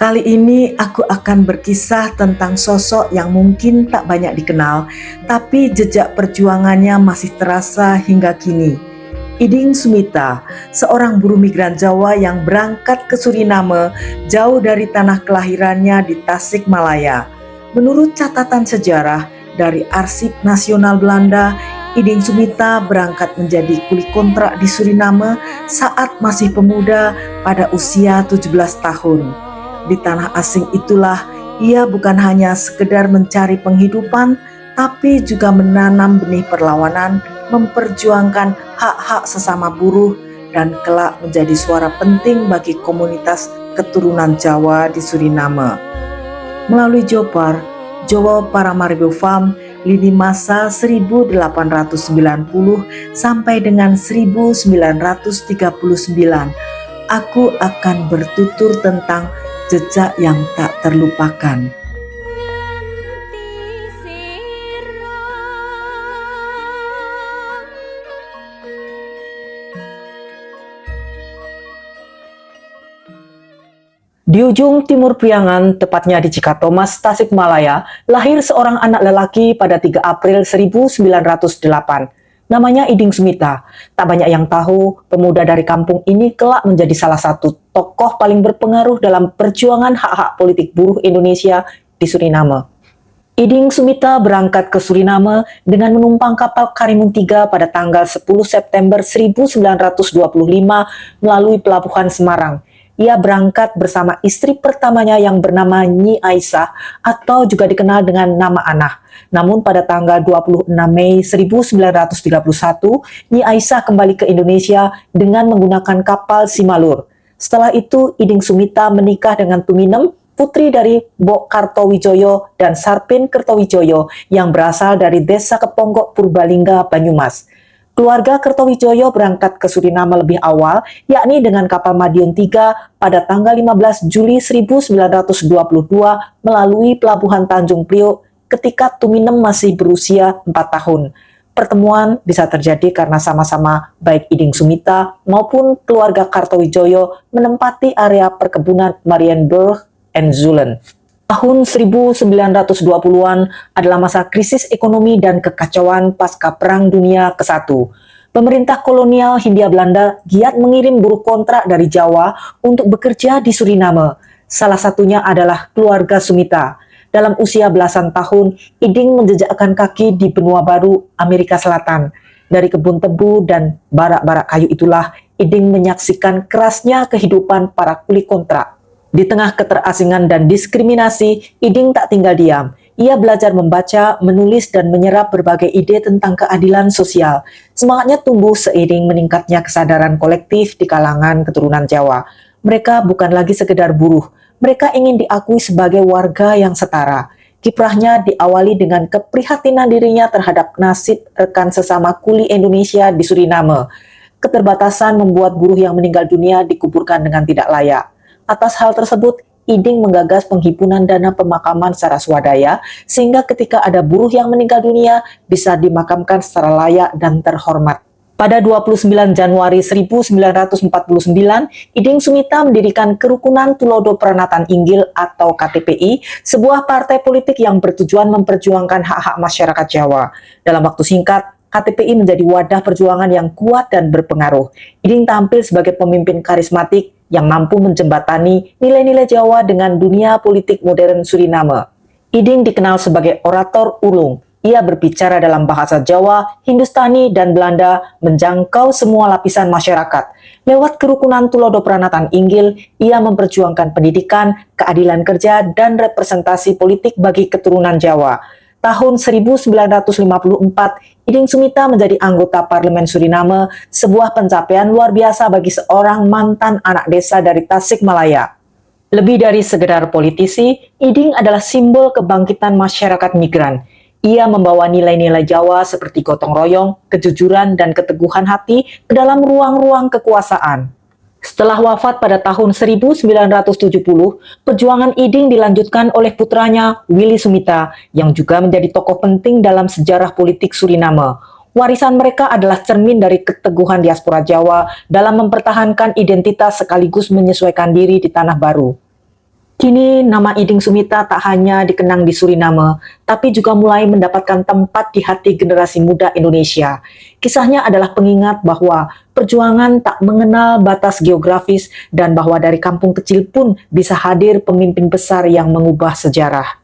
Kali ini aku akan berkisah tentang sosok yang mungkin tak banyak dikenal, tapi jejak perjuangannya masih terasa hingga kini. Iding Sumita, seorang buruh migran Jawa yang berangkat ke Suriname jauh dari tanah kelahirannya di Tasikmalaya. Menurut catatan sejarah dari Arsip Nasional Belanda, Iding Sumita berangkat menjadi kuli kontrak di Suriname saat masih pemuda pada usia 17 tahun. Di tanah asing itulah ia bukan hanya sekedar mencari penghidupan, tapi juga menanam benih perlawanan, memperjuangkan hak-hak sesama buruh, dan kelak menjadi suara penting bagi komunitas keturunan Jawa di Suriname. Melalui Jopar, Jawa Paramaribo Farm, lini masa 1890 sampai dengan 1939, aku akan bertutur tentang jejak yang tak terlupakan. Di ujung timur Priangan, tepatnya di Cikatomas, Tasikmalaya, lahir seorang anak lelaki pada 3 April 1908. Namanya Iding Sumita. Tak banyak yang tahu, pemuda dari kampung ini kelak menjadi salah satu tokoh paling berpengaruh dalam perjuangan hak-hak politik buruh Indonesia di Suriname. Iding Sumita berangkat ke Suriname dengan menumpang kapal Karimun III pada tanggal 10 September 1925 melalui Pelabuhan Semarang. Ia berangkat bersama istri pertamanya yang bernama Nyi Aisyah atau juga dikenal dengan nama Anah. Namun pada tanggal 26 Mei 1931, Nyi Aisyah kembali ke Indonesia dengan menggunakan kapal Simalur. Setelah itu, Iding Sumita menikah dengan Tuminem, putri dari Mbok Kartowijoyo dan Sarpin Kertowijoyo yang berasal dari desa Keponggok Purbalingga, Banyumas. Keluarga Kertowijoyo berangkat ke Suriname lebih awal, yakni dengan kapal Madiun III pada tanggal 15 Juli 1922 melalui Pelabuhan Tanjung Priok ketika Tuminem masih berusia 4 tahun. Pertemuan bisa terjadi karena sama-sama baik Iding Sumita maupun keluarga Kartowijoyo menempati area perkebunan Marienburg and Zulen. Tahun 1920-an adalah masa krisis ekonomi dan kekacauan pasca Perang Dunia ke-1. Pemerintah kolonial Hindia Belanda giat mengirim buruh kontrak dari Jawa untuk bekerja di Suriname. Salah satunya adalah keluarga Sumita. Dalam usia belasan tahun, Iding menjejakkan kaki di benua baru Amerika Selatan. Dari kebun tebu dan barak-barak kayu itulah Iding menyaksikan kerasnya kehidupan para kuli kontrak. Di tengah keterasingan dan diskriminasi, Iding tak tinggal diam. Ia belajar membaca, menulis, dan menyerap berbagai ide tentang keadilan sosial. Semangatnya tumbuh seiring meningkatnya kesadaran kolektif di kalangan keturunan Jawa. Mereka bukan lagi sekedar buruh, mereka ingin diakui sebagai warga yang setara. Kiprahnya diawali dengan keprihatinan dirinya terhadap nasib rekan sesama kuli Indonesia di Suriname. Keterbatasan membuat buruh yang meninggal dunia dikuburkan dengan tidak layak. Atas hal tersebut, Iding menggagas penghimpunan dana pemakaman secara swadaya, sehingga ketika ada buruh yang meninggal dunia, bisa dimakamkan secara layak dan terhormat. Pada 29 Januari 1949, Iding Sumita mendirikan Kerukunan Tulodo Pranatan Inggil atau KTPI, sebuah partai politik yang bertujuan memperjuangkan hak-hak masyarakat Jawa. Dalam waktu singkat, KTPI menjadi wadah perjuangan yang kuat dan berpengaruh. Iding tampil sebagai pemimpin karismatik yang mampu menjembatani nilai-nilai Jawa dengan dunia politik modern Suriname. Iding dikenal sebagai orator ulung. Ia berbicara dalam bahasa Jawa, Hindustani, dan Belanda, menjangkau semua lapisan masyarakat. Lewat Kerukunan Tulodo Pranatan Inggil, ia memperjuangkan pendidikan, keadilan kerja, dan representasi politik bagi keturunan Jawa. Tahun 1954, Iding Sumita menjadi anggota Parlemen Suriname, sebuah pencapaian luar biasa bagi seorang mantan anak desa dari Tasikmalaya. Lebih dari sekedar politisi, Iding adalah simbol kebangkitan masyarakat migran. Ia membawa nilai-nilai Jawa seperti gotong royong, kejujuran, dan keteguhan hati ke dalam ruang-ruang kekuasaan. Setelah wafat pada tahun 1970, perjuangan Iding dilanjutkan oleh putranya Willy Sumita yang juga menjadi tokoh penting dalam sejarah politik Suriname. Warisan mereka adalah cermin dari keteguhan diaspora Jawa dalam mempertahankan identitas sekaligus menyesuaikan diri di tanah baru. Kini nama Iding Sumita tak hanya dikenang di Suriname, tapi juga mulai mendapatkan tempat di hati generasi muda Indonesia. Kisahnya adalah pengingat bahwa perjuangan tak mengenal batas geografis dan bahwa dari kampung kecil pun bisa hadir pemimpin besar yang mengubah sejarah.